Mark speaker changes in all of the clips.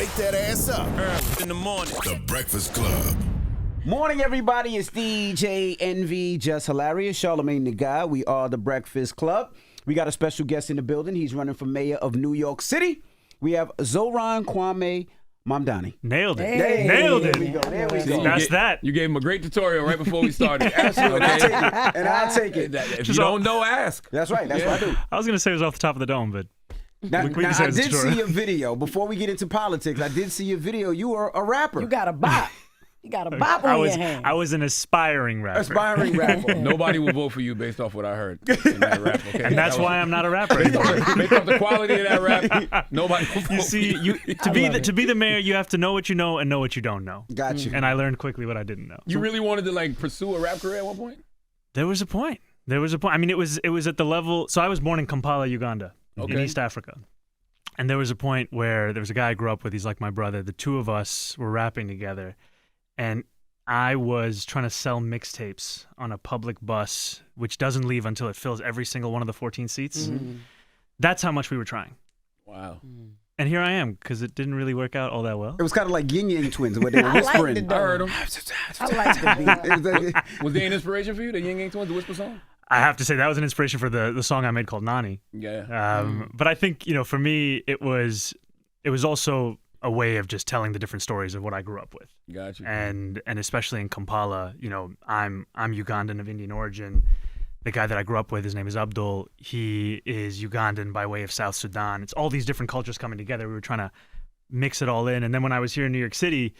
Speaker 1: wake that ass up.
Speaker 2: In the morning.
Speaker 1: The Breakfast Club.
Speaker 3: Morning, everybody. It's DJ NV, Jess Hilarious, Charlamagne the guy. We are the Breakfast Club. We got a special guest in the building. He's running for mayor of New York City. We have Zohran Mamdani.
Speaker 4: Nailed it.
Speaker 3: Hey,
Speaker 4: Nailed it.
Speaker 3: There we go. There we go.
Speaker 4: That's that.
Speaker 5: You gave him a great tutorial right before we started.
Speaker 3: Absolutely.
Speaker 5: Okay?
Speaker 3: And I'll take it.
Speaker 5: If you don't know, ask.
Speaker 3: That's right. That's what I do.
Speaker 4: I was going to say it was off the top of the dome, but
Speaker 3: Now,
Speaker 4: we can say
Speaker 3: I
Speaker 4: it's a
Speaker 3: did
Speaker 4: tutorial.
Speaker 3: see a video. Before we get into politics, I did see a video. You were a rapper.
Speaker 6: You got a bop. You got a bop on your hand.
Speaker 4: I was an aspiring rapper.
Speaker 3: Aspiring rapper.
Speaker 5: Nobody will vote for you based off what I heard in that rap. Okay?
Speaker 4: And that's why I'm not a rapper anymore.
Speaker 5: Based off the quality of that rap, nobody will vote
Speaker 4: You see, to be the mayor, you have to know what you know and know what you don't know.
Speaker 3: Got you.
Speaker 4: And I learned quickly what I didn't know.
Speaker 5: You really wanted to like pursue a rap career at one point?
Speaker 4: There was a point. I mean, it was at the level. So I was born in Kampala, Uganda, in East Africa. And there was a point where there was a guy I grew up with. He's like my brother. The two of us were rapping together. And I was trying to sell mixtapes on a public bus, which doesn't leave until it fills every single one of the 14 seats.
Speaker 6: Mm-hmm.
Speaker 4: That's how much we were trying.
Speaker 5: Wow.
Speaker 4: And here I am, because it didn't really work out all that well.
Speaker 3: It was kind of like Yin Yang Twins, where they were whispering.
Speaker 5: I heard him.
Speaker 6: I like the beat.
Speaker 5: Was there an inspiration for you, the Yin Yang Twins, the Whisper song?
Speaker 4: I have to say that was an inspiration for the song I made called Nani.
Speaker 5: Yeah.
Speaker 4: But I think, for me, it was also a way of just telling the different stories of what I grew up with.
Speaker 5: Gotcha.
Speaker 4: And especially in Kampala, I'm Ugandan of Indian origin. The guy that I grew up with, his name is Abdul. He is Ugandan by way of South Sudan. It's all these different cultures coming together. We were trying to mix it all in. And then when I was here in New York City,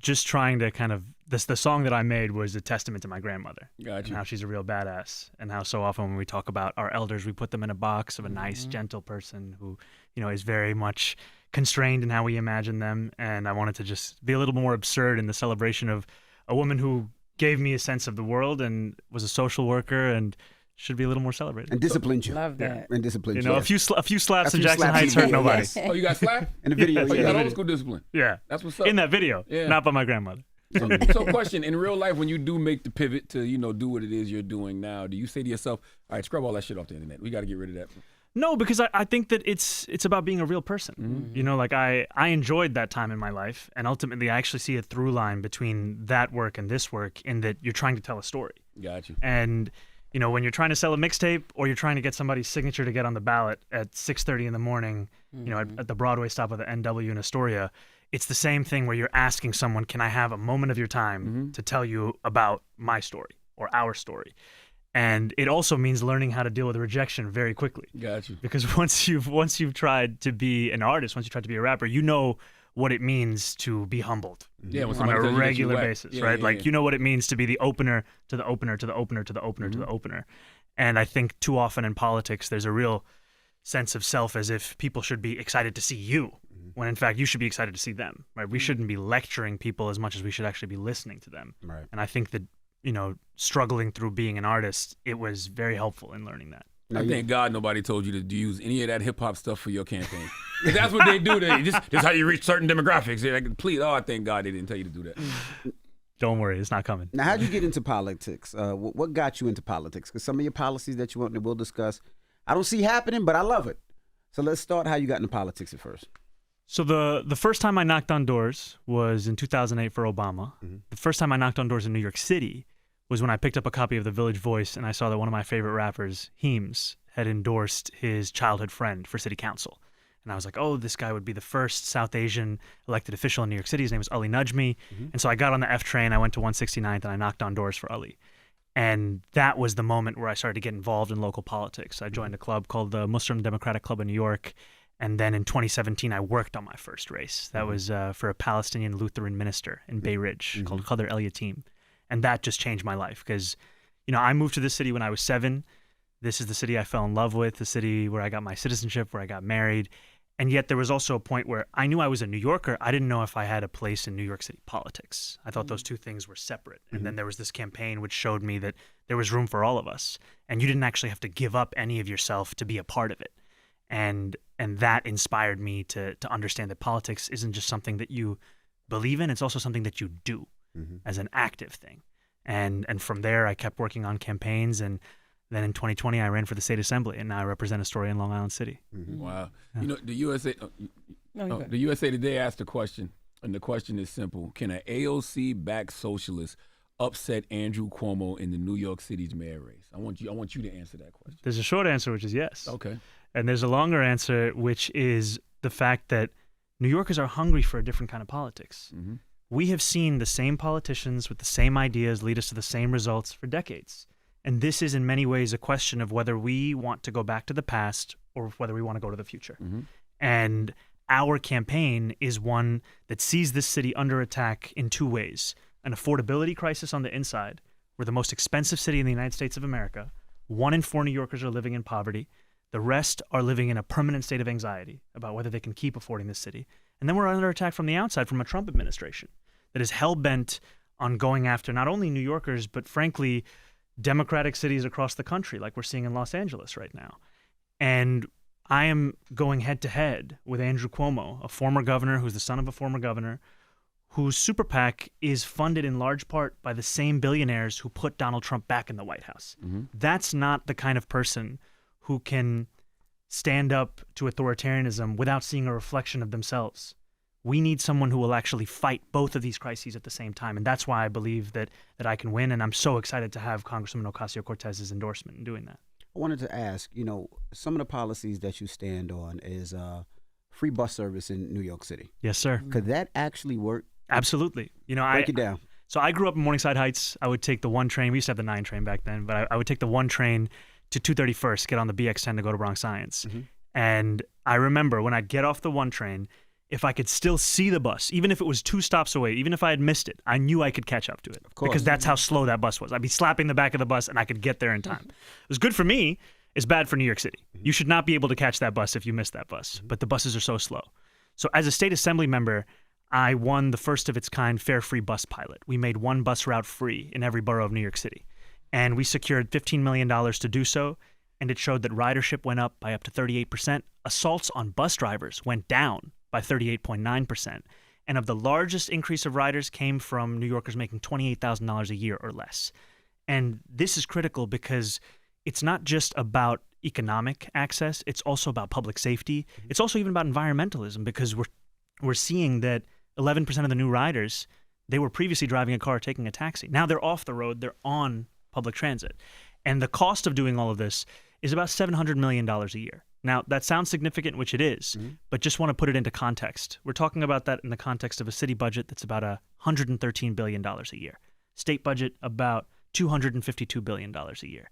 Speaker 4: just trying to kind of, the song that I made was a testament to my grandmother.
Speaker 5: Gotcha.
Speaker 4: And how she's a real badass. And how so often when we talk about our elders, we put them in a box of a nice, gentle person who, is very much constrained in how we imagine them. And I wanted to just be a little more absurd in the celebration of a woman who gave me a sense of the world and was a social worker and should be a little more celebrated.
Speaker 3: And disciplined you.
Speaker 6: Love that.
Speaker 3: And disciplined you.
Speaker 4: A few slaps
Speaker 3: A
Speaker 4: in
Speaker 3: few
Speaker 4: Jackson
Speaker 3: slaps
Speaker 4: Heights
Speaker 3: in
Speaker 4: hurt
Speaker 3: the
Speaker 4: nobody.
Speaker 6: Yes.
Speaker 5: Oh, you got slapped?
Speaker 3: In the video,
Speaker 5: Oh, you got
Speaker 3: yeah.
Speaker 5: old school discipline.
Speaker 4: Yeah.
Speaker 5: That's what's up.
Speaker 4: In that video,
Speaker 5: Yeah.
Speaker 4: not by my grandmother.
Speaker 5: So question, in real life, when you do make the pivot to, do what it is you're doing now, do you say to yourself, all right, scrub all that shit off the internet. We got to get rid of that.
Speaker 4: No, because I think that it's about being a real person.
Speaker 5: Mm-hmm.
Speaker 4: I enjoyed that time in my life, and ultimately I actually see a through line between that work and this work in that you're trying to tell a story.
Speaker 5: Gotcha.
Speaker 4: And, when you're trying to sell a mixtape or you're trying to get somebody's signature to get on the ballot at 6:30 in the morning, at the Broadway stop of the NW in Astoria, it's the same thing where you're asking someone, can I have a moment of your time to tell you about my story or our story? And it also means learning how to deal with rejection very quickly.
Speaker 5: Gotcha.
Speaker 4: Because once you've tried to be an artist, once you tried to be a rapper, you know what it means to be humbled
Speaker 5: Yeah, when
Speaker 4: on
Speaker 5: somebody
Speaker 4: a
Speaker 5: tells you that you
Speaker 4: regular
Speaker 5: whack.
Speaker 4: basis,
Speaker 5: Yeah,
Speaker 4: right?
Speaker 5: yeah,
Speaker 4: Like
Speaker 5: yeah.
Speaker 4: you know what it means to be the opener to the opener to the opener to the opener to the opener. And I think too often in politics, there's a real sense of self as if people should be excited to see you, when in fact you should be excited to see them, right? We shouldn't be lecturing people as much as we should actually be listening to them.
Speaker 3: Right.
Speaker 4: And I think that, struggling through being an artist, it was very helpful in learning that.
Speaker 5: I thank God nobody told you to use any of that hip hop stuff for your campaign. 'Cause that's what they do. This is how you reach certain demographics. They're like, please, I thank God they didn't tell you to do that.
Speaker 4: Don't worry, it's not coming.
Speaker 3: Now, how'd you get into politics? What got you into politics? Because some of your policies that you want that we'll discuss, I don't see happening, but I love it. So let's start how you got into politics at first.
Speaker 4: So the first time I knocked on doors was in 2008 for Obama. The first time I knocked on doors in New York City was when I picked up a copy of The Village Voice and I saw that one of my favorite rappers, Heems, had endorsed his childhood friend for city council. And I was like, oh, this guy would be the first South Asian elected official in New York City. His name was Ali Najmi. And so I got on the F train, I went to 169th, and I knocked on doors for Ali. And that was the moment where I started to get involved in local politics. I joined a club called the Muslim Democratic Club in New York. And then in 2017, I worked on my first race. That was for a Palestinian Lutheran minister in Bay Ridge called Qadr El Yatim. And that just changed my life because, I moved to this city when I was 7. This is the city I fell in love with, the city where I got my citizenship, where I got married. And yet there was also a point where I knew I was a New Yorker. I didn't know if I had a place in New York City politics. I thought those two things were separate. And then there was this campaign which showed me that there was room for all of us. And you didn't actually have to give up any of yourself to be a part of it. And that inspired me to understand that politics isn't just something that you believe in, it's also something that you do as an active thing. And from there, I kept working on campaigns, and then in 2020, I ran for the state assembly, and now I represent Astoria in Long Island City.
Speaker 5: Wow. The USA, The USA Today asked a question, and the question is simple. Can an AOC-backed socialist upset Andrew Cuomo in the New York City's mayor race? I want you to answer that question.
Speaker 4: There's a short answer, which is yes.
Speaker 5: Okay.
Speaker 4: And there's a longer answer, which is the fact that New Yorkers are hungry for a different kind of politics.
Speaker 5: Mm-hmm.
Speaker 4: We have seen the same politicians with the same ideas lead us to the same results for decades. And this is in many ways a question of whether we want to go back to the past or whether we want to go to the future.
Speaker 5: Mm-hmm.
Speaker 4: And our campaign is one that sees this city under attack in two ways. An affordability crisis on the inside. We're the most expensive city in the United States of America. 1 in 4 New Yorkers are living in poverty. The rest are living in a permanent state of anxiety about whether they can keep affording this city. And then we're under attack from the outside from a Trump administration that is hell-bent on going after not only New Yorkers, but frankly, democratic cities across the country, like we're seeing in Los Angeles right now. And I am going head-to-head with Andrew Cuomo, a former governor who's the son of a former governor, whose super PAC is funded in large part by the same billionaires who put Donald Trump back in the White House.
Speaker 5: Mm-hmm.
Speaker 4: That's not the kind of person who can stand up to authoritarianism without seeing a reflection of themselves. We need someone who will actually fight both of these crises at the same time. And that's why I believe that I can win. And I'm so excited to have Congresswoman Ocasio-Cortez's endorsement in doing that.
Speaker 3: I wanted to ask, some of the policies that you stand on is free bus service in New York City.
Speaker 4: Yes, sir.
Speaker 3: Could that actually work?
Speaker 4: Absolutely.
Speaker 3: Break it down.
Speaker 4: So I grew up in Morningside Heights. I would take the 1 train. We used to have the 9 train back then, but I would take the 1 train to 231st, get on the BX10 to go to Bronx Science. Mm-hmm. And I remember when I'd get off the 1 train, if I could still see the bus, even if it was 2 stops away, even if I had missed it, I knew I could catch up to it.
Speaker 3: Of course.
Speaker 4: Because that's how slow that bus was. I'd be slapping the back of the bus and I could get there in time. It was good for me. It's bad for New York City. Mm-hmm. You should not be able to catch that bus if you miss that bus. Mm-hmm. But the buses are so slow. So as a state assembly member, I won the first of its kind fare free bus pilot. We made 1 bus route free in every borough of New York City. And we secured $15 million to do so. And it showed that ridership went up by up to 38%. Assaults on bus drivers went down by 38.9%. And of the largest increase of riders came from New Yorkers making $28,000 a year or less. And this is critical because it's not just about economic access, it's also about public safety. It's also even about environmentalism because we're seeing that 11% of the new riders, they were previously driving a car or taking a taxi. Now they're off the road, they're on public transit. And the cost of doing all of this is about $700 million a year. Now, that sounds significant, which it is, but just want to put it into context. We're talking about that in the context of a city budget that's about $113 billion a year. State budget, about $252 billion a year.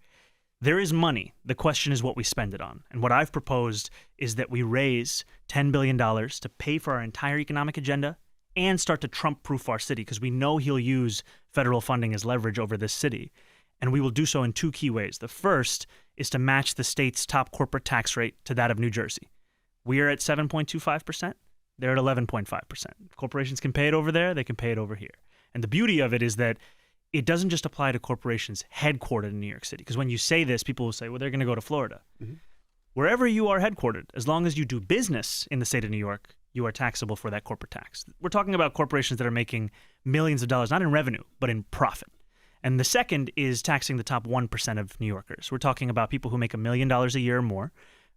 Speaker 4: There is money. The question is what we spend it on. And what I've proposed is that we raise $10 billion to pay for our entire economic agenda and start to Trump-proof our city, because we know he'll use federal funding as leverage over this city. And we will do so in 2 key ways. The first is to match the state's top corporate tax rate to that of New Jersey. We are at 7.25%. They're at 11.5%. Corporations can pay it over there. They can pay it over here. And the beauty of it is that it doesn't just apply to corporations headquartered in New York City. Because when you say this, people will say, well, they're going to go to Florida. Mm-hmm. Wherever you are headquartered, as long as you do business in the state of New York, you are taxable for that corporate tax. We're talking about corporations that are making millions of dollars, not in revenue, but in profit. And the second is taxing the top 1% of New Yorkers. We're talking about people who make $1 million a year or more,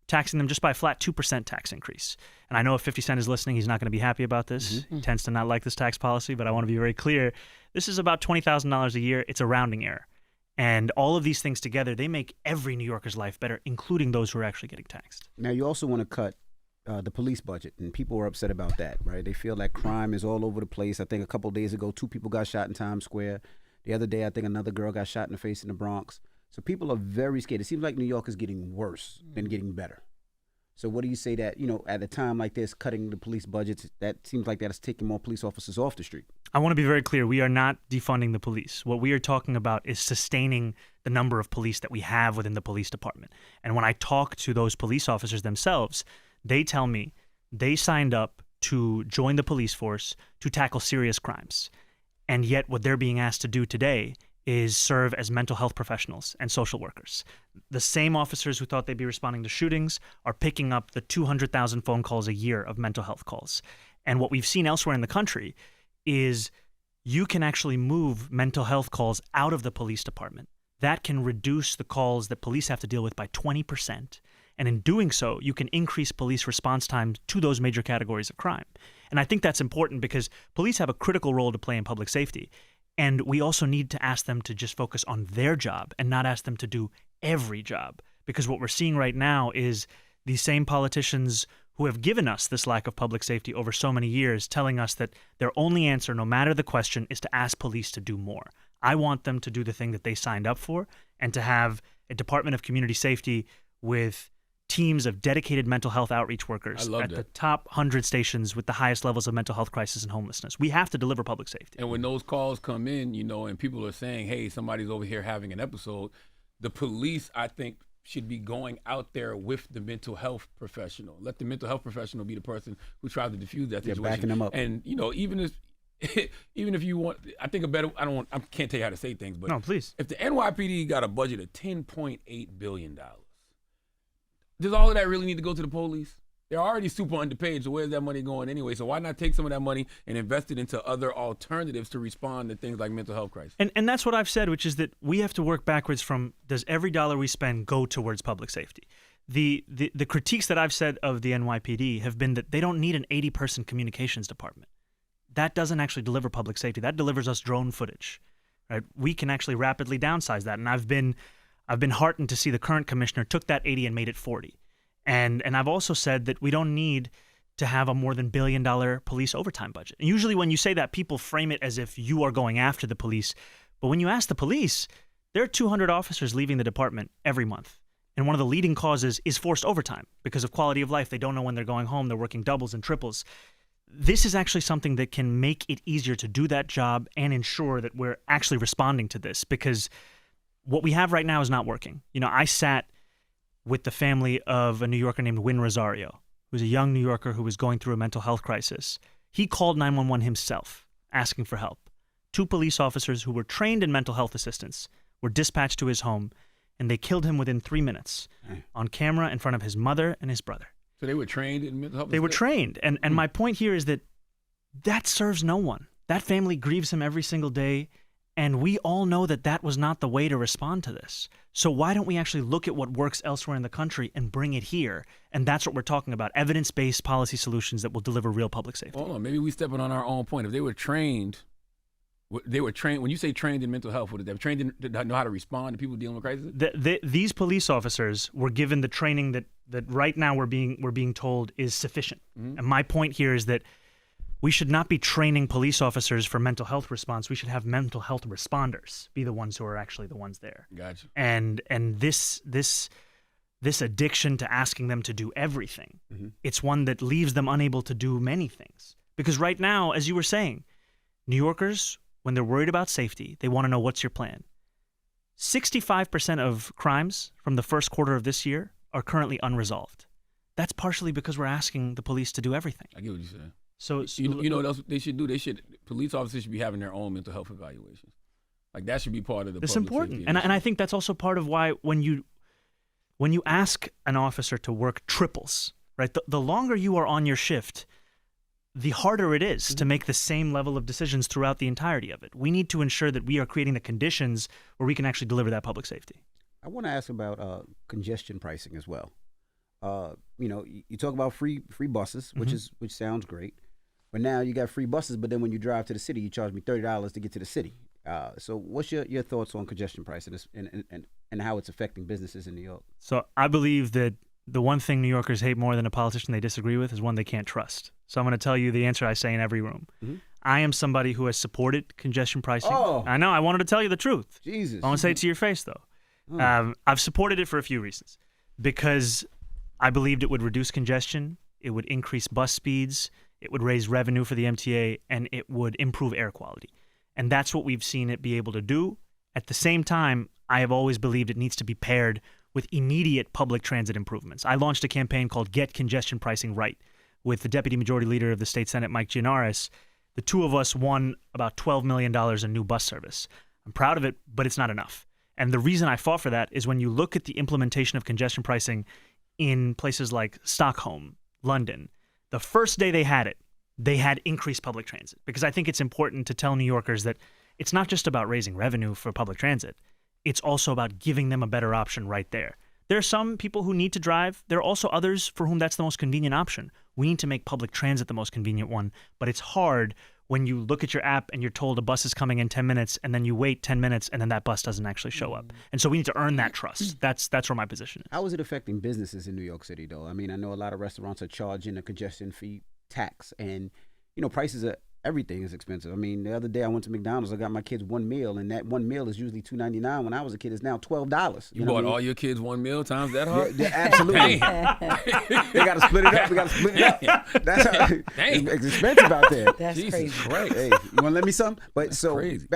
Speaker 4: taxing them just by a flat 2% tax increase. And I know if 50 Cent is listening, he's not going to be happy about this. Mm-hmm. He tends to not like this tax policy, but I want to be very clear. This is about $20,000 a year. It's a rounding error. And all of these things together, they make every New Yorker's life better, including those who are actually getting taxed.
Speaker 3: Now, you also want to cut the police budget, and people are upset about that, right? They feel like crime is all over the place. I think a couple of days ago, 2 people got shot in Times Square. The other day, I think another girl got shot in the face in the Bronx. So people are very scared. It seems like New York is getting worse than getting better. So what do you say that, at a time like this, cutting the police budgets, that seems like that is taking more police officers off the street?
Speaker 4: I want to be very clear. We are not defunding the police. What we are talking about is sustaining the number of police that we have within the police department. And when I talk to those police officers themselves, they tell me they signed up to join the police force to tackle serious crimes. And yet what they're being asked to do today is serve as mental health professionals and social workers. The same officers who thought they'd be responding to shootings are picking up the 200,000 phone calls a year of mental health calls. And what we've seen elsewhere in the country is you can actually move mental health calls out of the police department. That can reduce the calls that police have to deal with by 20%. And in doing so, you can increase police response times to those major categories of crime. And I think that's important because police have a critical role to play in public safety. And we also need to ask them to just focus on their job and not ask them to do every job. Because what we're seeing right now is these same politicians who have given us this lack of public safety over so many years telling us that their only answer, no matter the question, is to ask police to do more. I want them to do the thing that they signed up for and to have a Department of Community Safety with teams of dedicated mental health outreach workers at the top 100 stations with the highest levels of mental health crisis and homelessness. We have to deliver public safety.
Speaker 5: And when those calls come in, and people are saying, hey, somebody's over here having an episode, the police, I think, should be going out there with the mental health professional. Let the mental health professional be the person who tries to diffuse that situation.
Speaker 3: Backing them up.
Speaker 5: And even if you want, I think I can't tell you how to say things, but
Speaker 4: no, please.
Speaker 5: If the NYPD got a budget of $10.8 billion, does all of that really need to go to the police? They're already super underpaid, so where's that money going anyway? So why not take some of that money and invest it into other alternatives to respond to things like mental health crisis?
Speaker 4: And that's what I've said, which is that we have to work backwards from, does every dollar we spend go towards public safety? The critiques that I've said of the NYPD have been that they don't need an 80-person communications department. That doesn't actually deliver public safety. That delivers us drone footage. Right? We can actually rapidly downsize that. And I've been heartened to see the current commissioner took that 80 and made it 40. And I've also said that we don't need to have a more than $1 billion police overtime budget. And usually when you say that, people frame it as if you are going after the police. But when you ask the police, there are 200 officers leaving the department every month. And one of the leading causes is forced overtime because of quality of life. They don't know when they're going home. They're working doubles and triples. This is actually something that can make it easier to do that job and ensure that we're actually responding to this, because what we have right now is not working. I sat with the family of a New Yorker named Win Rosario, who's a young New Yorker who was going through a mental health crisis. He called 911 himself, asking for help. 2 police officers who were trained in mental health assistance were dispatched to his home, and they killed him within 3 minutes on camera in front of his mother and his brother.
Speaker 5: So they were trained in mental health?
Speaker 4: They were trained. And my point here is that serves no one. That family grieves him every single day. And we all know that that was not the way to respond to this. So why don't we actually look at what works elsewhere in the country and bring it here? And that's what we're talking about, evidence-based policy solutions that will deliver real public safety.
Speaker 5: Hold on, maybe we're stepping on our own point. If they were trained, when you say trained in mental health, what, they were trained to know how to respond to people dealing with crisis?
Speaker 4: These police officers were given the training that right now we're being told is sufficient. Mm-hmm. And my point here is that we should not be training police officers for mental health response. We should have mental health responders be the ones who are actually the ones there.
Speaker 5: Gotcha.
Speaker 4: And this addiction to asking them to do everything, mm-hmm. It's one that leaves them unable to do many things. Because right now, as you were saying, New Yorkers, when they're worried about safety, they want to know, what's your plan? 65% of crimes from the first quarter of this year are currently unresolved. That's partially because we're asking the police to do everything.
Speaker 5: I get what you're saying.
Speaker 4: So
Speaker 5: you know what else they should do? Police officers should be having their own mental health evaluations. Like, that should be part of the.
Speaker 4: It's important, and I think that's also part of why when you ask an officer to work triples, right? The longer you are on your shift, the harder it is to make the same level of decisions throughout the entirety of it. We need to ensure that we are creating the conditions where we can actually deliver that public safety.
Speaker 3: I want to ask about congestion pricing as well. You talk about free buses,
Speaker 4: Mm-hmm.
Speaker 3: which sounds great. But now you got free buses, but then when you drive to the city, you charge me $30 to get to the city. So what's your thoughts on congestion pricing and how it's affecting businesses in New York?
Speaker 4: So I believe that the one thing New Yorkers hate more than a politician they disagree with is one they can't trust. So I'm going to tell you the answer I say in every room. Mm-hmm. I am somebody who has supported congestion pricing.
Speaker 3: Oh.
Speaker 4: I know. I wanted to tell you the truth.
Speaker 3: Jesus.
Speaker 4: I want to say it to your face, though. Oh. I've supported it for a few reasons. Because I believed it would reduce congestion, it would increase bus speeds, it would raise revenue for the MTA, and it would improve air quality. And that's what we've seen it be able to do. At the same time, I have always believed it needs to be paired with immediate public transit improvements. I launched a campaign called Get Congestion Pricing Right with the Deputy Majority Leader of the State Senate, Mike Gianaris. The two of us won about $12 million in new bus service. I'm proud of it, but it's not enough. And the reason I fought for that is when you look at the implementation of congestion pricing in places like Stockholm, London, the first day they had increased public transit. Because I think it's important to tell New Yorkers that it's not just about raising revenue for public transit. It's also about giving them a better option right there. There are some people who need to drive. There are also others for whom that's the most convenient option. We need to make public transit the most convenient one, but it's hard when you look at your app and you're told a bus is coming in 10 minutes and then you wait 10 minutes and then that bus doesn't actually show up. And so we need to earn that trust. That's where my position is.
Speaker 3: How is it affecting businesses in New York City, though? I mean, I know a lot of restaurants are charging a congestion fee tax, and, prices are, everything is expensive. I mean, the other day I went to McDonald's. I got my kids one meal, and that one meal is usually $2.99. When I was a kid, it's now $12.
Speaker 5: You bought all your kids one meal times that hard?
Speaker 3: Yeah, absolutely. They got to split it up. We got to split it up. That's how, it's expensive out there.
Speaker 6: That's
Speaker 5: Jesus
Speaker 6: crazy.
Speaker 5: Christ.
Speaker 3: Hey, you want to let me some? But
Speaker 5: That's
Speaker 3: so,
Speaker 5: crazy.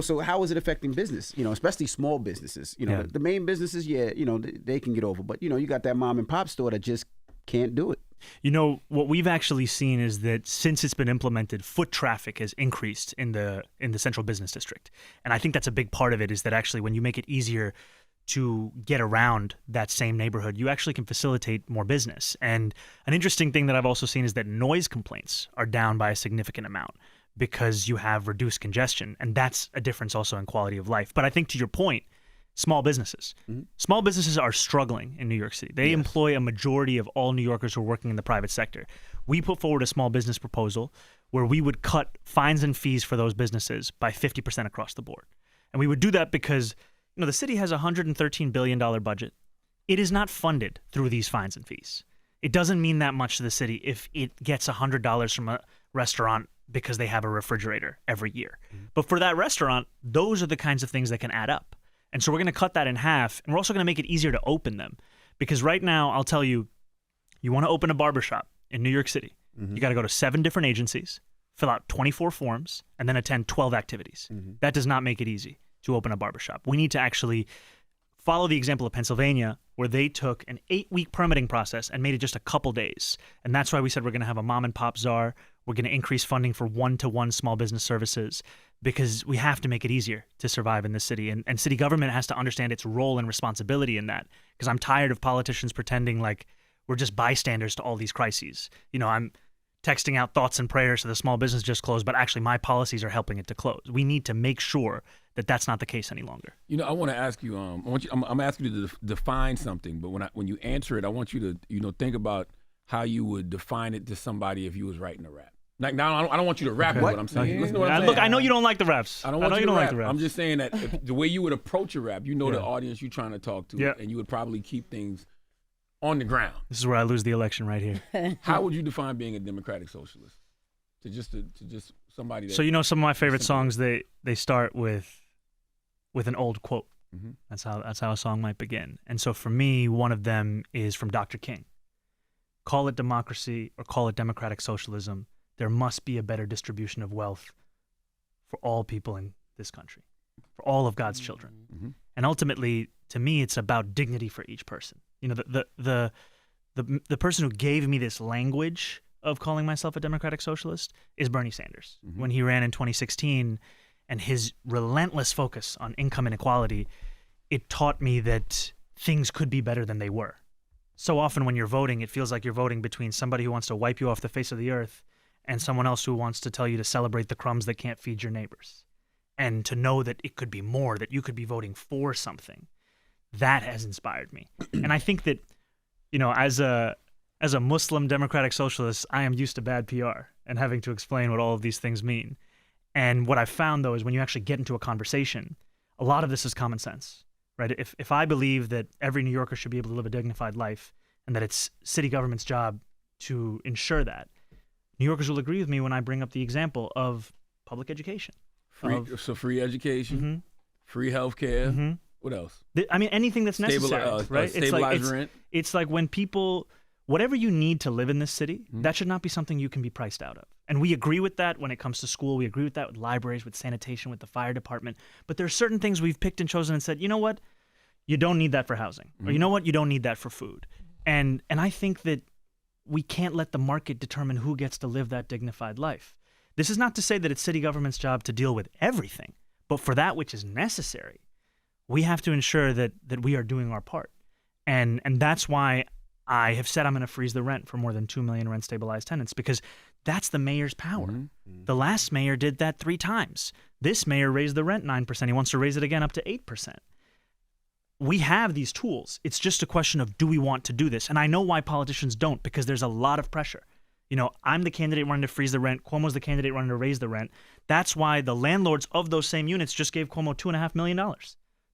Speaker 3: so how is it affecting business? Especially small businesses. The main businesses, they can get over. But you got that mom and pop store that just can't do it.
Speaker 4: What we've actually seen is that since it's been implemented, foot traffic has increased in the central business district. And I think that's a big part of it, is that actually when you make it easier to get around that same neighborhood, you actually can facilitate more business. And an interesting thing that I've also seen is that noise complaints are down by a significant amount because you have reduced congestion. And that's a difference also in quality of life. But I think to your point, small businesses. Mm-hmm. Small businesses are struggling in New York City. They employ a majority of all New Yorkers who are working in the private sector. We put forward a small business proposal where we would cut fines and fees for those businesses by 50% across the board. And we would do that because the city has a $113 billion budget. It is not funded through these fines and fees. It doesn't mean that much to the city if it gets $100 from a restaurant because they have a refrigerator every year. Mm-hmm. But for that restaurant, those are the kinds of things that can add up. And so we're going to cut that in half, and we're also going to make it easier to open them. Because right now, I'll tell you, you want to open a barbershop in New York City, you got to go to 7 different agencies, fill out 24 forms, and then attend 12 activities. That does not make it easy to open a barbershop. We need to actually follow the example of Pennsylvania, where they took an 8-week permitting process and made it just a couple days. And that's why we said we're going to have a mom and pop czar. We're going to increase funding for one-to-one small business services, because we have to make it easier to survive in this city. And city government has to understand its role and responsibility in that, because I'm tired of politicians pretending like we're just bystanders to all these crises. I'm texting out thoughts and prayers so the small business just closed, but actually my policies are helping it to close. We need to make sure that that's not the case any longer. I
Speaker 5: want to ask you, I'm asking you to define something, but when you answer it, I want you to, think about how you would define it to somebody if you was writing a rap. Like, now, I don't want you to rap is what I'm saying. Listen to what I'm saying.
Speaker 4: Look, I know you don't like the raps.
Speaker 5: I don't want you to rap. I'm just saying that the way you would approach a rap, the audience you're trying to talk to, and you would probably keep things on the ground.
Speaker 4: This is where I lose the election right here.
Speaker 5: How would you define being a democratic socialist? To just somebody that...
Speaker 4: So some of my favorite songs, they start with an old quote. Mm-hmm. That's how a song might begin. And so for me, one of them is from Dr. King. Call it democracy or call it democratic socialism, there must be a better distribution of wealth for all people in this country, for all of God's children. Mm-hmm. And ultimately, to me, it's about dignity for each person. The person who gave me this language of calling myself a democratic socialist is Bernie Sanders. Mm-hmm. When he ran in 2016, and his relentless focus on income inequality, it taught me that things could be better than they were. So often when you're voting, it feels like you're voting between somebody who wants to wipe you off the face of the earth and someone else who wants to tell you to celebrate the crumbs that can't feed your neighbors. And to know that it could be more, that you could be voting for something, that has inspired me. And I think that, as a Muslim democratic socialist, I am used to bad PR and having to explain what all of these things mean. And what I've found, though, is when you actually get into a conversation, a lot of this is common sense, right? If I believe that every New Yorker should be able to live a dignified life and that it's city government's job to ensure that, New Yorkers will agree with me when I bring up the example of public education.
Speaker 5: Free education, free healthcare. Mm-hmm. What else?
Speaker 4: Anything that's necessary, right?
Speaker 5: Stabilized rent.
Speaker 4: It's like when people, whatever you need to live in this city, that should not be something you can be priced out of. And we agree with that when it comes to school. We agree with that with libraries, with sanitation, with the fire department. But there are certain things we've picked and chosen and said, you know what? You don't need that for housing. Or you know what? You don't need that for food. And I think that we can't let the market determine who gets to live that dignified life. This is not to say that it's city government's job to deal with everything, but for that which is necessary, we have to ensure that we are doing our part. And that's why I have said I'm going to freeze the rent for more than 2 million rent-stabilized tenants, because that's the mayor's power. Mm-hmm. The last mayor did that 3 times. This mayor raised the rent 9%. He wants to raise it again up to 8%. we have these tools. It's just a question of, do we want to do this? And I know why politicians don't, because there's a lot of pressure. I'm the candidate running to freeze the rent. Cuomo's the candidate running to raise the rent. That's why the landlords of those same units just gave Cuomo $2.5 million.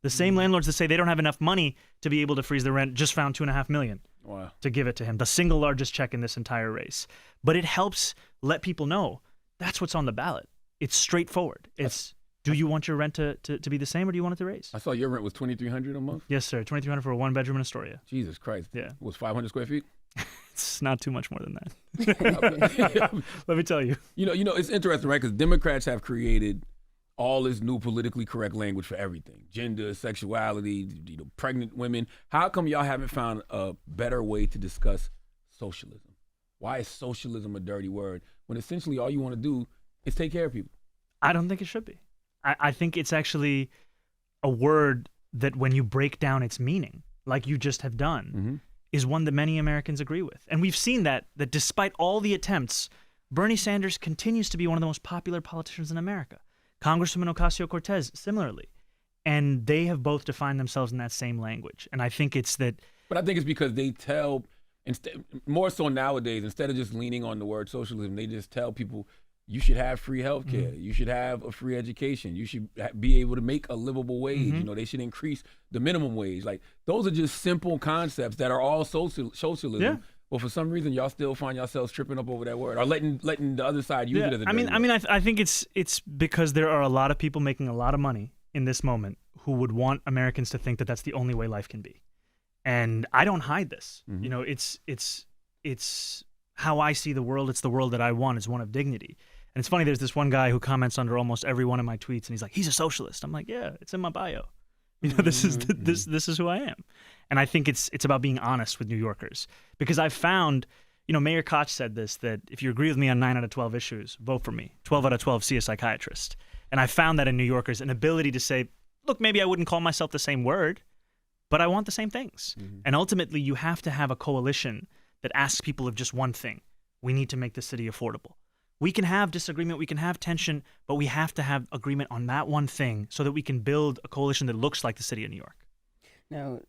Speaker 4: The same landlords that say they don't have enough money to be able to freeze the rent just found $2.5 million to give it to him. The single largest check in this entire race. But it helps let people know that's what's on the ballot. It's straightforward. It's, do you want your rent to be the same, or do you want it to raise?
Speaker 5: I saw your rent was $2,300 a month.
Speaker 4: Yes, sir. $2,300 for a 1-bedroom in Astoria.
Speaker 5: Jesus Christ.
Speaker 4: Yeah.
Speaker 5: It was 500 square feet.
Speaker 4: It's not too much more than that. Let me tell you.
Speaker 5: It's interesting, right? Because Democrats have created all this new politically correct language for everything: gender, sexuality, pregnant women. How come y'all haven't found a better way to discuss socialism? Why is socialism a dirty word when essentially all you want to do is take care of people?
Speaker 4: I don't think it should be. I think it's actually a word that, when you break down its meaning, like you just have done, is one that many Americans agree with. And we've seen that despite all the attempts, Bernie Sanders continues to be one of the most popular politicians in America. Congresswoman Ocasio-Cortez, similarly. And they have both defined themselves in that same language. And I think it's that...
Speaker 5: But I think it's because they tell, more so nowadays, instead of just leaning on the word socialism, they just tell people, you should have free health care. You should have a free education. You should be able to make a livable wage. They should increase the minimum wage. Like, those are just simple concepts that are all socialism.
Speaker 4: Yeah.
Speaker 5: But for some reason, y'all still find yourselves tripping up over that word, or letting the other side use it as a dirty word.
Speaker 4: I think it's because there are a lot of people making a lot of money in this moment who would want Americans to think that that's the only way life can be. And I don't hide this. It's how I see the world. It's the world that I want. It's one of dignity. And it's funny, there's this one guy who comments under almost every one of my tweets, and he's like, he's a socialist. I'm like, yeah, it's in my bio. This is who I am. And I think it's about being honest with New Yorkers. Because I've found, Mayor Koch said this, that if you agree with me on 9 out of 12 issues, vote for me. 12 out of 12, see a psychiatrist. And I found that in New Yorkers, an ability to say, look, maybe I wouldn't call myself the same word, but I want the same things. And ultimately, you have to have a coalition that asks people of just one thing. We need to make the city affordable. We can have disagreement, we can have tension, but we have to have agreement on that one thing so that we can build a coalition that looks like the city of New York.
Speaker 6: Now,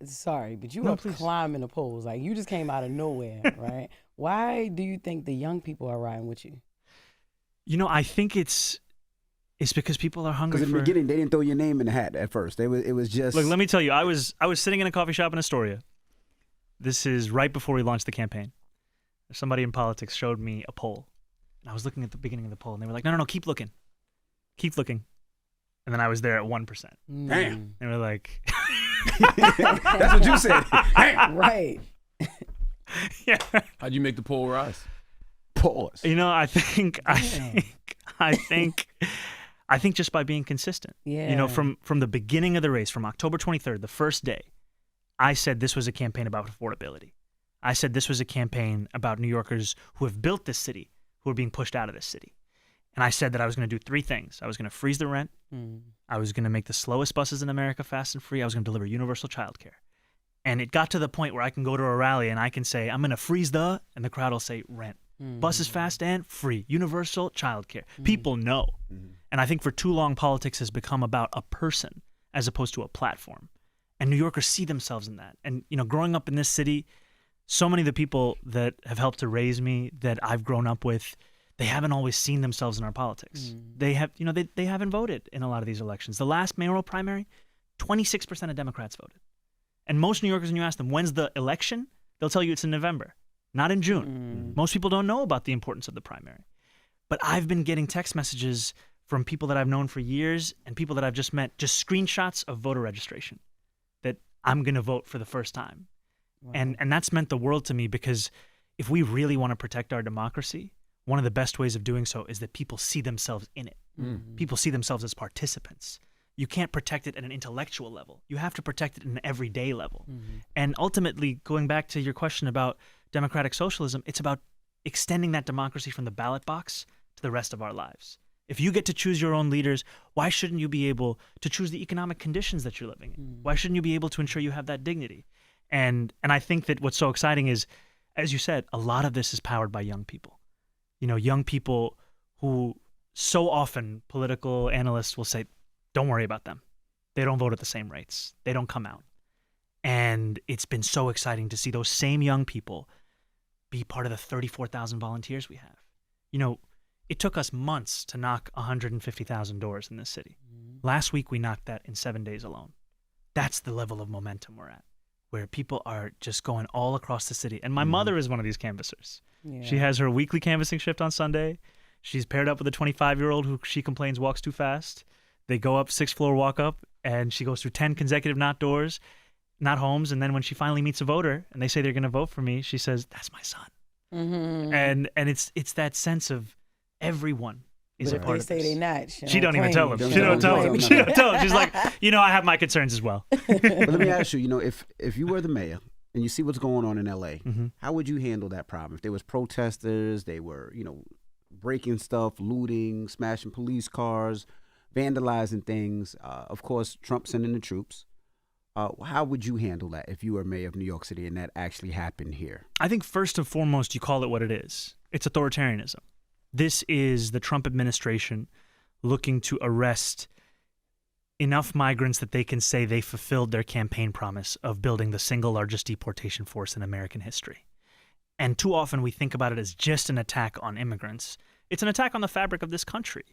Speaker 6: sorry, but you are climbing the polls. Like, you just came out of nowhere, right? Why do you think the young people are riding with you?
Speaker 4: I think it's because people are hungry.
Speaker 3: Because in the beginning, they didn't throw your name in the hat at first. It was just...
Speaker 4: Look, let me tell you, I was sitting in a coffee shop in Astoria. This is right before we launched the campaign. Somebody in politics showed me a poll. And I was looking at the beginning of the poll, and they were like, no, keep looking. Keep looking. And then I was there at 1%.
Speaker 5: Damn.
Speaker 4: They were like...
Speaker 3: That's what you said.
Speaker 6: Right.
Speaker 4: Yeah.
Speaker 5: How'd you make the poll rise?
Speaker 3: Pause.
Speaker 4: I think just by being consistent.
Speaker 6: Yeah.
Speaker 4: From the beginning of the race, from October 23rd, the first day, I said this was a campaign about affordability. I said this was a campaign about New Yorkers who have built this city, who are being pushed out of this city. And I said that I was going to do 3 things. I was going to freeze the rent. I was going to make the slowest buses in America fast and free. I was going to deliver universal childcare. And it got to the point where I can go to a rally and I can say, I'm going to freeze and the crowd will say rent. Buses fast and free, universal childcare. People know. And I think for too long, politics has become about a person as opposed to a platform. And New Yorkers see themselves in that. And, growing up in this city, so many of the people that have helped to raise me, that I've grown up with, they haven't always seen themselves in our politics. They have, they haven't voted in a lot of these elections. The last mayoral primary, 26% of Democrats voted. And most New Yorkers, when you ask them, when's the election? They'll tell you it's in November, not in June. Most people don't know about the importance of the primary. But I've been getting text messages from people that I've known for years and people that I've just met, just screenshots of voter registration, that I'm going to vote for the first time. Wow. And that's meant the world to me, because if we really want to protect our democracy, one of the best ways of doing so is that people see themselves in it. People see themselves as participants. You can't protect it at an intellectual level. You have to protect it at an everyday level. And ultimately, going back to your question about democratic socialism, it's about extending that democracy from the ballot box to the rest of our lives. If you get to choose your own leaders, why shouldn't you be able to choose the economic conditions that you're living in? Why shouldn't you be able to ensure you have that dignity? And I think that what's so exciting is, as you said, a lot of this is powered by young people. Young people who so often political analysts will say, don't worry about them. they don't vote at the same rates. They don't come out. And it's been so exciting to see those same young people be part of the 34,000 volunteers we have. You know, it took us months to knock 150,000 doors in this city. Last week, we knocked that in 7 days alone. That's the level of momentum we're at, where people are just going all across the city. And my mother is one of these canvassers. Yeah. She has her weekly canvassing shift on Sunday. She's paired up with a 25-year-old who she complains walks too fast. They go up 6th floor walk up, and she goes through 10 consecutive not doors, not homes. And then when she finally meets a voter and they say they're going to vote for me, she says, "That's my son." Mm-hmm. And it's that sense of everyone is a part of this.
Speaker 6: But if they say they're not,
Speaker 4: she don't even tell them. She don't tell them. She don't tell them. She's like, I have my concerns as well.
Speaker 3: But let me ask you, if you were the mayor and you see what's going on in L.A., how would you handle that problem? If there was protesters, they were, breaking stuff, looting, smashing police cars, vandalizing things. Of course, Trump sending the troops. How would you handle that if you were mayor of New York City and that actually happened here?
Speaker 4: I think first and foremost, you call it what it is. It's authoritarianism. This is the Trump administration looking to arrest enough migrants that they can say they fulfilled their campaign promise of building the single largest deportation force in American history. And too often we think about it as just an attack on immigrants. It's an attack on the fabric of this country.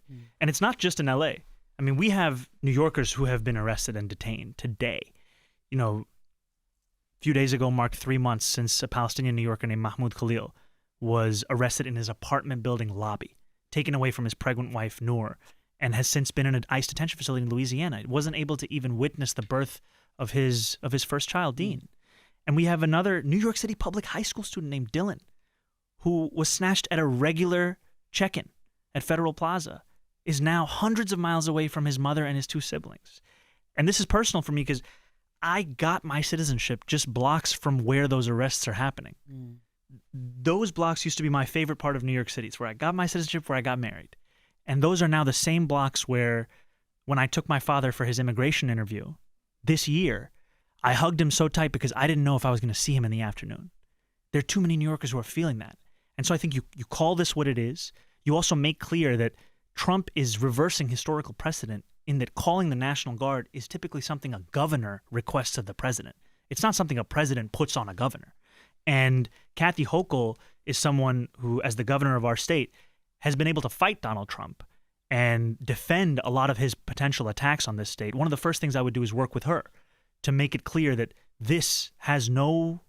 Speaker 4: And it's not just in L.A. I mean, we have New Yorkers who have been arrested and detained today. A few days ago marked 3 months since a Palestinian New Yorker named Mahmoud Khalil was arrested in his apartment building lobby, taken away from his pregnant wife, Noor, and has since been in an ICE detention facility in Louisiana. He wasn't able to even witness the birth of his first child, Dean. And we have another New York City public high school student named Dylan, who was snatched at a regular check-in at Federal Plaza, is now hundreds of miles away from his mother and his 2 siblings. And this is personal for me because I got my citizenship just blocks from where those arrests are happening. Those blocks used to be my favorite part of New York City. It's where I got my citizenship, where I got married. And those are now the same blocks where when I took my father for his immigration interview this year, I hugged him so tight because I didn't know if I was going to see him in the afternoon. There are too many New Yorkers who are feeling that. And so I think you call this what it is. You also make clear that Trump is reversing historical precedent in that calling the National Guard is typically something a governor requests of the president. It's not something a president puts on a governor. And Kathy Hochul is someone who, as the governor of our state, has been able to fight Donald Trump and defend a lot of his potential attacks on this state. One of the first things I would do is work with her to make it clear that this has no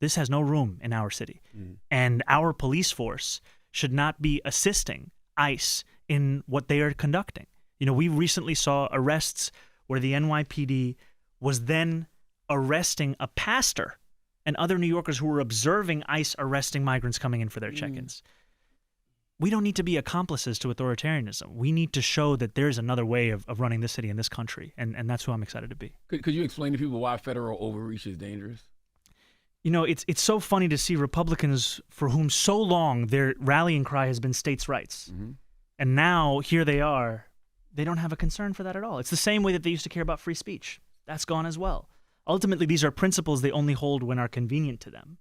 Speaker 4: room in our city. And our police force should not be assisting ICE in what they are conducting. We recently saw arrests where the NYPD was then arresting a pastor and other New Yorkers who were observing ICE arresting migrants coming in for their check-ins. We don't need to be accomplices to authoritarianism. We need to show that there's another way of running this city and this country, and that's who I'm excited to be.
Speaker 5: Could you explain to people why federal overreach is dangerous?
Speaker 4: It's so funny to see Republicans for whom so long their rallying cry has been states' rights. And now here they are. They don't have a concern for that at all. It's the same way that they used to care about free speech. That's gone as well. Ultimately, these are principles they only hold when are convenient to them.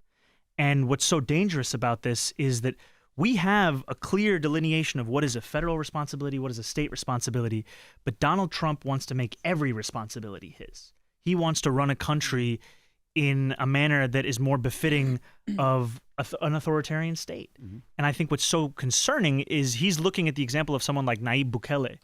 Speaker 4: And what's so dangerous about this is that we have a clear delineation of what is a federal responsibility, what is a state responsibility, but Donald Trump wants to make every responsibility his. He wants to run a country in a manner that is more befitting of an authoritarian state. And I think what's so concerning is he's looking at the example of someone like Nayib Bukele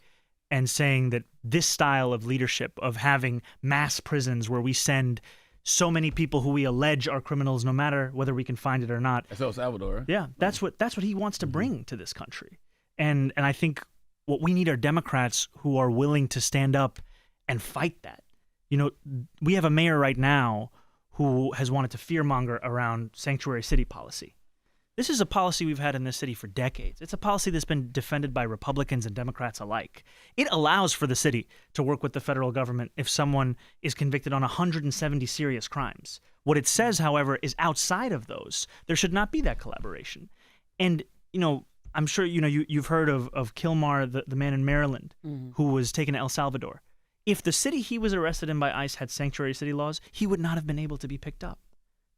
Speaker 4: and saying that this style of leadership, of having mass prisons where we send so many people who we allege are criminals, no matter whether we can find it or not.
Speaker 5: That's El Salvador.
Speaker 4: Yeah, that's what he wants to bring to this country. And I think what we need are Democrats who are willing to stand up and fight that. We have a mayor right now who has wanted to fearmonger around sanctuary city policy. This is a policy we've had in this city for decades. It's a policy that's been defended by Republicans and Democrats alike. It allows for the city to work with the federal government if someone is convicted on 170 serious crimes. What it says, however, is outside of those, there should not be that collaboration. And, I'm sure, you've heard of Kilmar, the man in Maryland, who was taken to El Salvador. If the city he was arrested in by ICE had sanctuary city laws, he would not have been able to be picked up.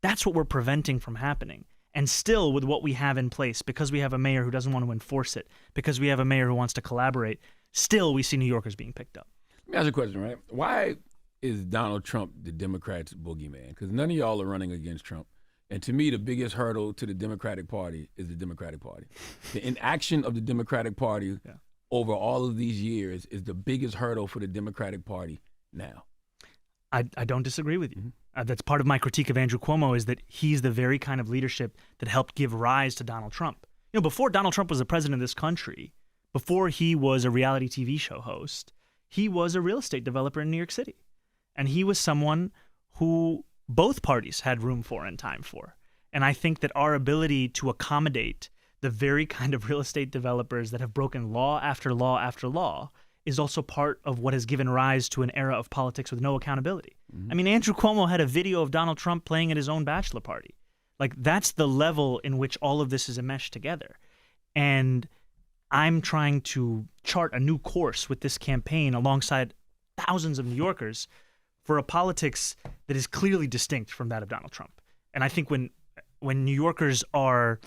Speaker 4: That's what we're preventing from happening. And still, with what we have in place, because we have a mayor who doesn't want to enforce it, because we have a mayor who wants to collaborate, still we see New Yorkers being picked up.
Speaker 5: me ask you a question, right? Why is Donald Trump the Democrats' boogeyman? Because none of y'all are running against Trump. And to me, the biggest hurdle to the Democratic Party is the Democratic Party. The inaction of the Democratic Party over all of these years is the biggest hurdle for the Democratic Party now.
Speaker 4: I don't disagree with you. That's part of my critique of Andrew Cuomo, is that he's the very kind of leadership that helped give rise to Donald Trump. You know, before Donald Trump was the president of this country, before he was a reality TV show host, he was a real estate developer in New York City. And he was someone who both parties had room for and time for. And I think that our ability to accommodate the very kind of real estate developers that have broken law after law after law is also part of what has given rise to an era of politics with no accountability. I mean, Andrew Cuomo had a video of Donald Trump playing at his own bachelor party. Like, that's the level in which all of this is enmeshed together. And I'm trying to chart a new course with this campaign alongside thousands of New Yorkers for a politics that is clearly distinct from that of Donald Trump. And I think when New Yorkers are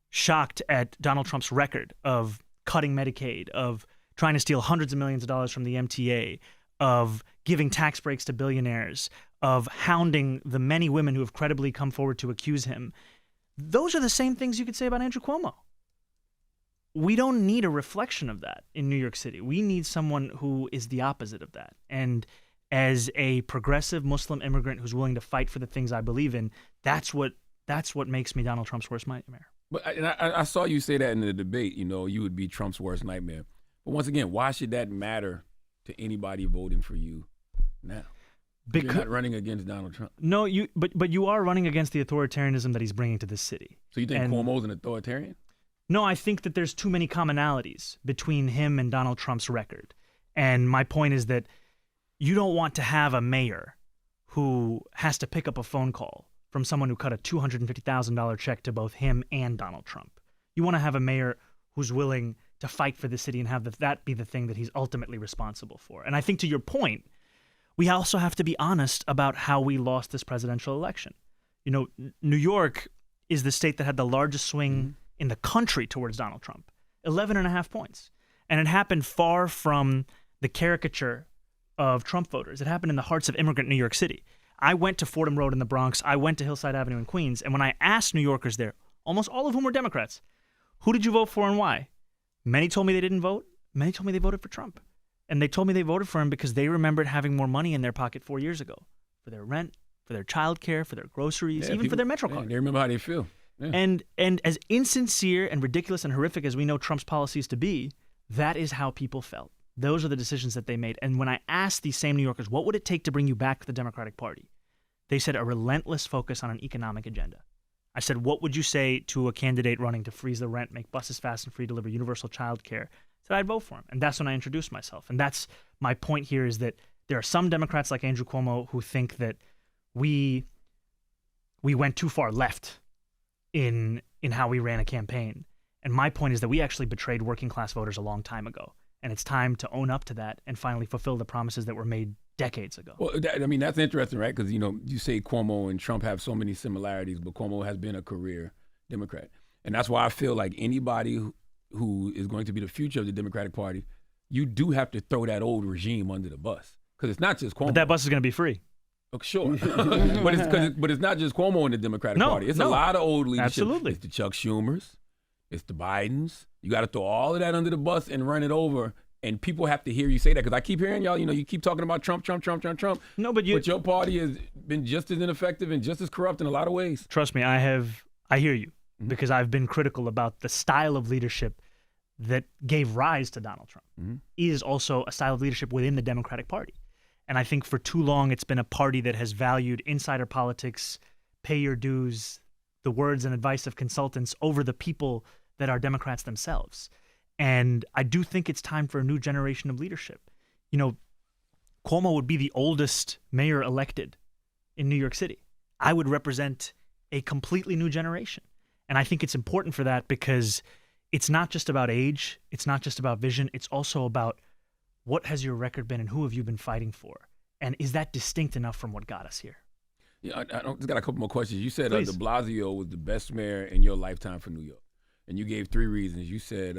Speaker 4: shocked at Donald Trump's record of cutting Medicaid, of trying to steal hundreds of millions of dollars from the MTA, of giving tax breaks to billionaires, of hounding the many women who have credibly come forward to accuse him, those are the same things you could say about Andrew Cuomo. We don't need a reflection of that in New York City. We need someone who is the opposite of that. And as a progressive Muslim immigrant who's willing to fight for the things I believe in, that's what makes me Donald Trump's worst nightmare.
Speaker 5: But I saw you say that in the debate, you know, you would be Trump's worst nightmare. But once again, why should that matter to anybody voting for you now? Because you're not running against Donald Trump.
Speaker 4: No, but you are running against the authoritarianism that he's bringing to this city.
Speaker 5: So you think Cuomo's an authoritarian?
Speaker 4: No, I think that there's too many commonalities between him and Donald Trump's record. And my point is that you don't want to have a mayor who has to pick up a phone call from someone who cut a $250,000 check to both him and Donald Trump. You want to have a mayor who's willing to fight for the city and have that be the thing that he's ultimately responsible for. And I think, to your point, we also have to be honest about how we lost this presidential election. You know, New York is the state that had the largest swing in the country towards Donald Trump, 11.5 points. And it happened far from the caricature of Trump voters. It happened in the hearts of immigrant New York City. I went to Fordham Road in the Bronx. I went to Hillside Avenue in Queens. And when I asked New Yorkers there, almost all of whom were Democrats, who did you vote for and why? Many told me they didn't vote. Many told me they voted for Trump. And they told me they voted for him because they remembered having more money in their pocket 4 years ago for their rent, for their child care, for their groceries, even for their Metro card.
Speaker 5: They remember how they feel. Yeah.
Speaker 4: And as insincere and ridiculous and horrific as we know Trump's policies to be, that is how people felt. Those are the decisions that they made. And when I asked these same New Yorkers, what would it take to bring you back to the Democratic Party? They said a relentless focus on an economic agenda. I said, what would you say to a candidate running to freeze the rent, make buses fast and free, deliver universal child care? I said, I'd vote for him. And that's when I introduced myself. And that's my point here, is that there are some Democrats like Andrew Cuomo who think that we went too far left in how we ran a campaign. And my point is that we actually betrayed working class voters a long time ago. And it's time to own up to that and finally fulfill the promises that were made decades ago.
Speaker 5: Well, that's interesting, right? Because, you know, you say Cuomo and Trump have so many similarities, but Cuomo has been a career Democrat. And that's why I feel like anybody who is going to be the future of the Democratic Party, you do have to throw that old regime under the bus. Because it's not just Cuomo.
Speaker 4: But that bus is going to be free.
Speaker 5: Oh, sure. but it's not just Cuomo in the Democratic Party. It's a lot of old leadership.
Speaker 4: Absolutely.
Speaker 5: It's the Chuck Schumers. It's the Bidens. You got to throw all of that under the bus and run it over. And people have to hear you say that, because I keep hearing y'all, you know, you keep talking about Trump.
Speaker 4: No, but
Speaker 5: your party has been just as ineffective and just as corrupt in a lot of ways.
Speaker 4: Trust me, I hear you, because I've been critical about the style of leadership that gave rise to Donald Trump. Is also a style of leadership within the Democratic Party. And I think for too long it's been a party that has valued insider politics, pay your dues, the words and advice of consultants over the people that are Democrats themselves. And I do think it's time for a new generation of leadership. You know, Cuomo would be the oldest mayor elected in New York City. I would represent a completely new generation. And I think it's important for that, because it's not just about age, it's not just about vision, it's also about what has your record been and who have you been fighting for? And is that distinct enough from what got us here?
Speaker 5: Yeah, I just got a couple more questions. You said de Blasio was the best mayor in your lifetime for New York. And you gave 3 reasons. You said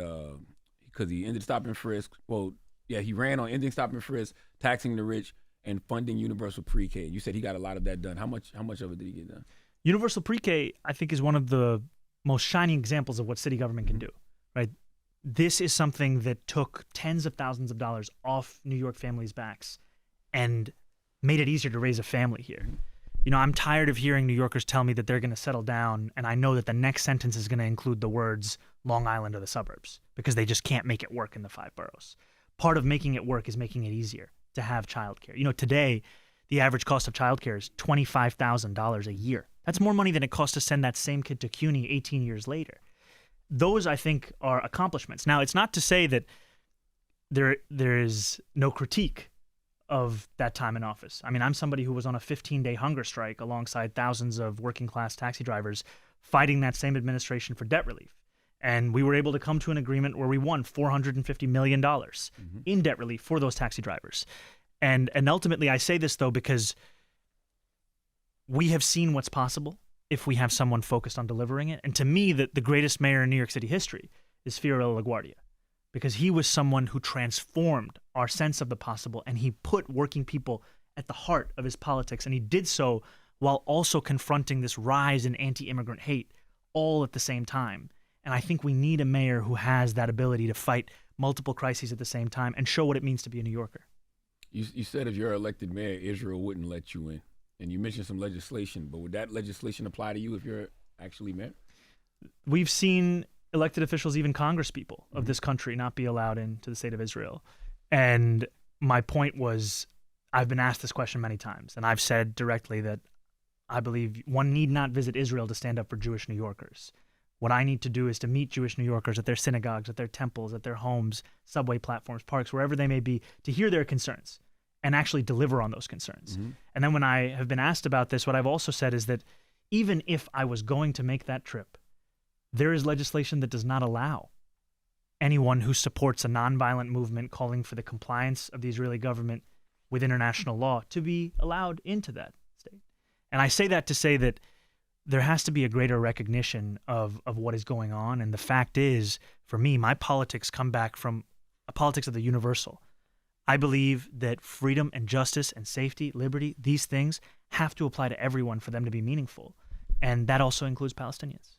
Speaker 5: because he ended stop and frisk. Well, he ran on ending stop and frisk, taxing the rich, and funding universal pre-K. You said he got a lot of that done. How much of it did he get done?
Speaker 4: Universal pre-K, I think, is one of the most shining examples of what city government can do, right? This is something that took tens of thousands of dollars off New York families' backs and made it easier to raise a family here. You know, I'm tired of hearing New Yorkers tell me that they're going to settle down, and I know that the next sentence is going to include the words Long Island or the suburbs because they just can't make it work in the 5 boroughs. Part of making it work is making it easier to have childcare. You know, today, the average cost of childcare is $25,000 a year. That's more money than it costs to send that same kid to CUNY 18 years later. Those, I think, are accomplishments. Now, it's not to say that there is no critique of that time in office. I mean, I'm somebody who was on a 15-day hunger strike alongside thousands of working-class taxi drivers fighting that same administration for debt relief. And we were able to come to an agreement where we won $450 million in debt relief for those taxi drivers. And ultimately, I say this, though, because we have seen what's possible if we have someone focused on delivering it. And to me, the greatest mayor in New York City history is Fiorello LaGuardia, because he was someone who transformed our sense of the possible, and he put working people at the heart of his politics, and he did so while also confronting this rise in anti-immigrant hate all at the same time. And I think we need a mayor who has that ability to fight multiple crises at the same time and show what it means to be a New Yorker.
Speaker 5: You said if you're elected mayor, Israel wouldn't let you in. And you mentioned some legislation, but would that legislation apply to you if you're actually mayor?
Speaker 4: We've seen elected officials, even Congress people of this country, not be allowed into the state of Israel. And my point was, I've been asked this question many times, and I've said directly that I believe one need not visit Israel to stand up for Jewish New Yorkers. What I need to do is to meet Jewish New Yorkers at their synagogues, at their temples, at their homes, subway platforms, parks, wherever they may be, to hear their concerns and actually deliver on those concerns. And then when I have been asked about this, what I've also said is that even if I was going to make that trip, there is legislation that does not allow anyone who supports a nonviolent movement calling for the compliance of the Israeli government with international law to be allowed into that state. And I say that to say that there has to be a greater recognition of what is going on. And the fact is, for me, my politics come back from a politics of the universal. I believe that freedom and justice and safety, liberty, these things have to apply to everyone for them to be meaningful. And that also includes Palestinians.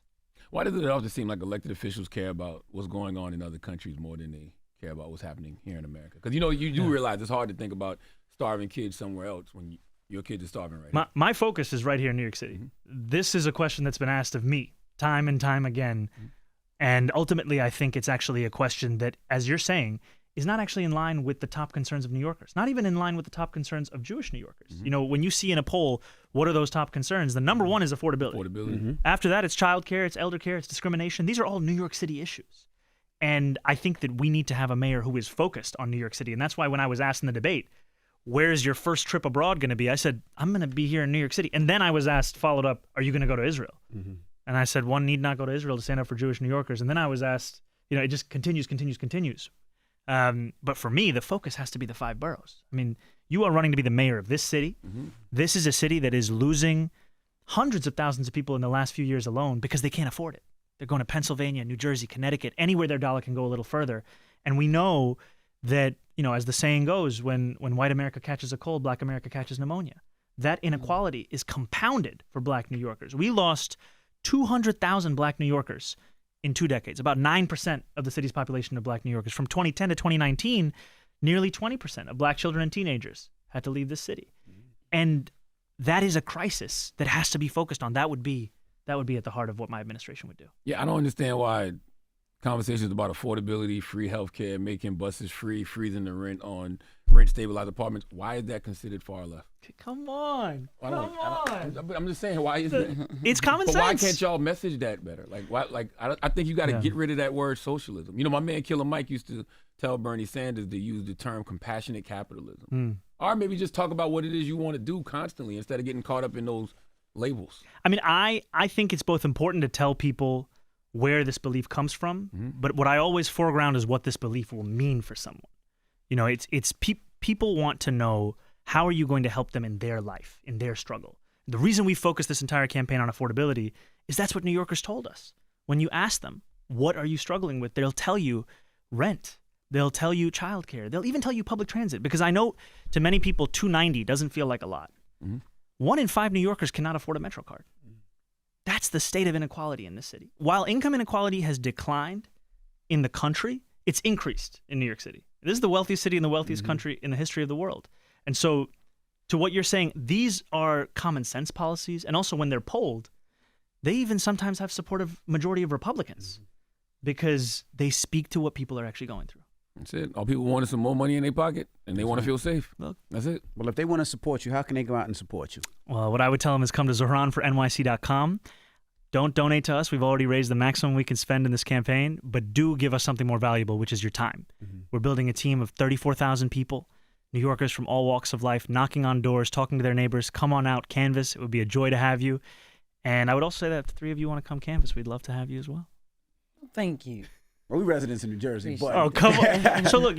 Speaker 5: Why does it often seem like elected officials care about what's going on in other countries more than they care about what's happening here in America? Because, you know, you do realize it's hard to think about starving kids somewhere else when your kids are starving right now.
Speaker 4: My focus is right here in New York City. This is a question that's been asked of me time and time again. And ultimately, I think it's actually a question that, as you're saying, is not actually in line with the top concerns of New Yorkers, not even in line with the top concerns of Jewish New Yorkers. You know, when you see in a poll, what are those top concerns? The number one is affordability. After that, it's childcare, it's elder care, it's discrimination. These are all New York City issues. And I think that we need to have a mayor who is focused on New York City. And that's why when I was asked in the debate, where's your first trip abroad going to be? I said, I'm going to be here in New York City. And then I was asked, followed up, are you going to go to Israel? And I said, one need not go to Israel to stand up for Jewish New Yorkers. And then I was asked, you know, it just continues. But for me, the focus has to be the 5 boroughs. I mean, you are running to be the mayor of this city. This is a city that is losing hundreds of thousands of people in the last few years alone because they can't afford it. They're going to Pennsylvania, New Jersey, Connecticut, anywhere their dollar can go a little further. And we know that, you know, as the saying goes, when white America catches a cold, black America catches pneumonia. That inequality is compounded for black New Yorkers. We lost 200,000 black New Yorkers in 2 decades. About 9% of the city's population of black New Yorkers. From 2010 to 2019, nearly 20% of black children and teenagers had to leave the city. And that is a crisis that has to be focused on. That would be at the heart of what my administration would do.
Speaker 5: Yeah, I don't understand why conversations about affordability, free healthcare, making buses free, freezing the rent on rent-stabilized apartments, why is that considered far left?
Speaker 4: Come on.
Speaker 5: I'm just saying, why is it?
Speaker 4: It's common
Speaker 5: but
Speaker 4: sense.
Speaker 5: Why can't y'all message that better? Like, why? Like, I think you got to get rid of that word socialism. You know, my man Killer Mike used to tell Bernie Sanders to use the term compassionate capitalism. Or maybe just talk about what it is you want to do constantly instead of getting caught up in those labels.
Speaker 4: I mean, I think it's both important to tell people where this belief comes from, but what I always foreground is what this belief will mean for someone. You know, people want to know, how are you going to help them in their life, in their struggle? The reason we focused this entire campaign on affordability is that's what New Yorkers told us. When you ask them, what are you struggling with? They'll tell you rent, They'll tell you childcare. They'll even tell you public transit, because I know to many people $2.90 doesn't feel like a lot. 1 in 5 New Yorkers cannot afford a Metro card. That's the state of inequality in this city. While income inequality has declined in the country, it's increased in New York City. This is the wealthiest city in the wealthiest country in the history of the world. And so, to what you're saying, these are common sense policies. And also, when they're polled, they even sometimes have supportive majority of Republicans because they speak to what people are actually going through.
Speaker 5: That's it. All people want is some more money in their pocket, and they want to feel safe.
Speaker 4: Look.
Speaker 5: That's it.
Speaker 3: Well, if they want to support you, how can they go out and support you?
Speaker 4: Well, what I would tell them is come to ZohranforNYC.com. Don't donate to us. We've already raised the maximum we can spend in this campaign, but do give us something more valuable, which is your time. We're building a team of 34,000 people, New Yorkers from all walks of life, knocking on doors, talking to their neighbors. Come on out, canvass. It would be a joy to have you. And I would also say that if the 3 of you want to come canvass, we'd love to have you as well.
Speaker 6: Thank you.
Speaker 3: Well, we residents in New Jersey, but
Speaker 4: oh, come on. So look,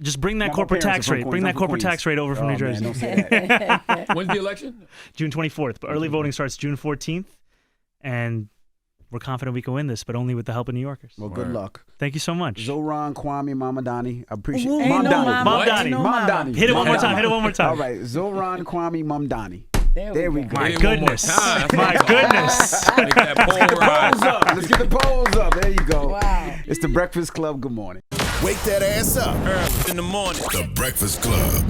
Speaker 4: just bring that corporate tax rate. Bring that corporate tax rate over from New Jersey.
Speaker 3: Man, don't say that.
Speaker 5: When's the election?
Speaker 4: June 24th. But early voting starts June 14th, and we're confident we can win this, but only with the help of New Yorkers.
Speaker 3: Well, good luck.
Speaker 4: Thank you so much.
Speaker 3: Zohran Mamdani. I appreciate
Speaker 6: Ain't no mama.
Speaker 4: Mamdani.
Speaker 6: Ain't no mama.
Speaker 3: Mamdani.
Speaker 4: Hit it one more time. Hit it one more time.
Speaker 3: All right, Zohran Mamdani.
Speaker 6: There we go.
Speaker 4: My
Speaker 5: Hit it one more
Speaker 4: goodness.
Speaker 5: time.
Speaker 4: My goodness.
Speaker 5: Make that poll rise.
Speaker 3: Polls up. Let's get the polls up. There you go.
Speaker 6: Wow.
Speaker 3: It's the Breakfast Club. Good morning.
Speaker 1: Wake that ass up.
Speaker 2: In the morning.
Speaker 1: The Breakfast Club.